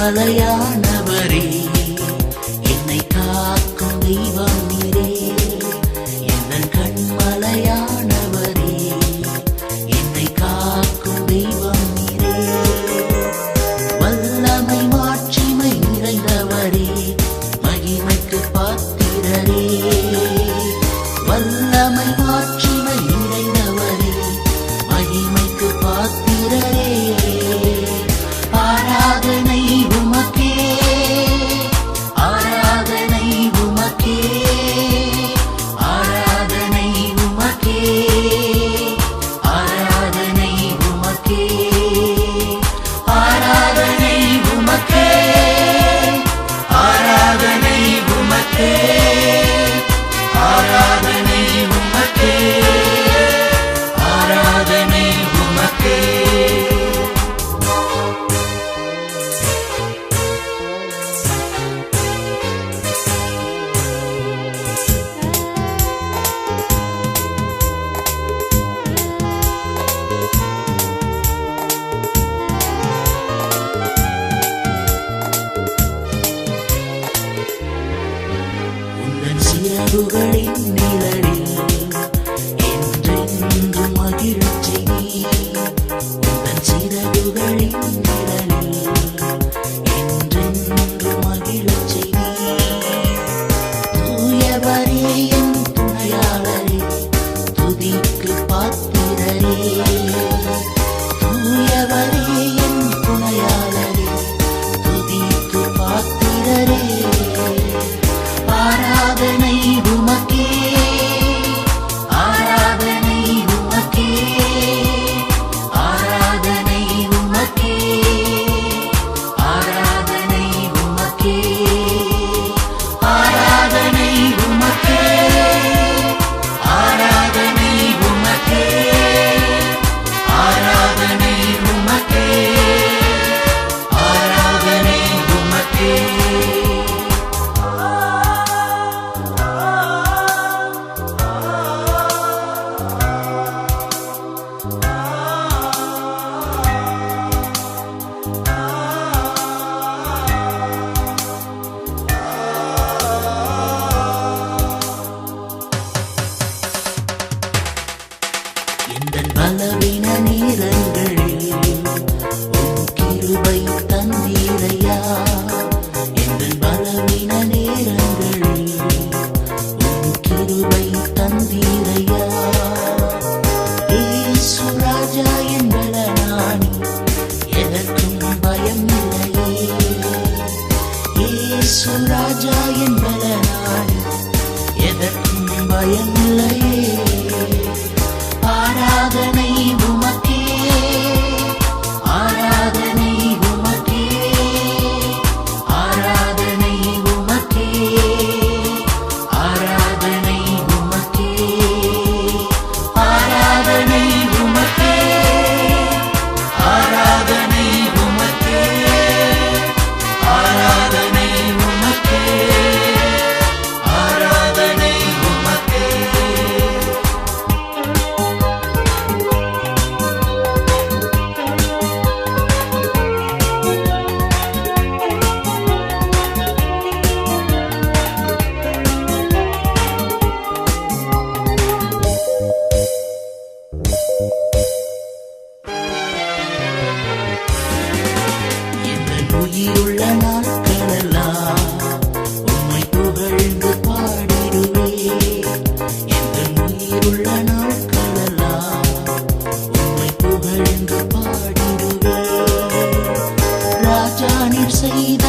கண்மலையானவரே, என்னை காக்கும் தெய்வம் நீரே. என் கண்மலையானவரே, என்னை காக்கும் தெய்வம் நீரே. வல்லமை மாட்சிமை நிறைந்தவரே, மகிமைக்கு பாத்திரரே. வல்லமை மாட்சிமை நிறைந்தவரே, மகிமைக்கு பாத்திரரே. ஆராதனை உமக்கே, ஆராதனை உமக்கே, ஆராதனை உமக்கே, ஆராதனை உமக்கே, ஆராதனை உமக்கே, ஆராதனை உமக்கே, ஆராதனை உமக்கே, ஆராதனை உமக்கே. சிறகுகளின் நிழலில் என்றென்று மகிழ்ச்சி நீ. உந்தன் சிறகுகளின் நிழலில் என்றென்று மகிழ்ச்சி நீ. தூயவரே என் துணையாளரே, துதிக்கு பாத்திரரே. தூயவரே என் துணையாளரே, துதிக்கு பாத்திரரே. ஆராதனை உமக்கே, ஆராதனை உமக்கே, ஆராதனை உமக்கே, ஆராதனை உமக்கே, ஆராதனை உமக்கே, ஆராதனை உமக்கே, ஆராதனை உமக்கே, ஆராதனை உமக்கே. எந்தன் பலவீன நேரங்களில் உம் கிருபை தந்தீரையா. எந்தன் பலவீன நேரங்களில் உம் கிருபை தந்தீரையா. இயேசு ராஜா என் பலனானி, எதற்கும் பயம் இல்லையே. இயேசு ராஜா என் பலனானி, எதற்கும் பயம் இல்லையே. ஆராதனை உமக்கே, ஆராதனை உமக்கே, ஆராதனை உமக்கே, ஆராதனை உமக்கே, ஆராதனை உமக்கே, ஆராதனை உமக்கே, ஆராதனை உமக்கே, ஆராதனை உமக்கே. உயிருள்ள நாட்களெல்லாம் உம்மை புகழ்ந்து பாடிடுவேன். என் உயிருள்ள நாட்களெல்லாம் உம்மை புகழ்ந்து பாடிடுவேன். ராஜா நீர் செய்த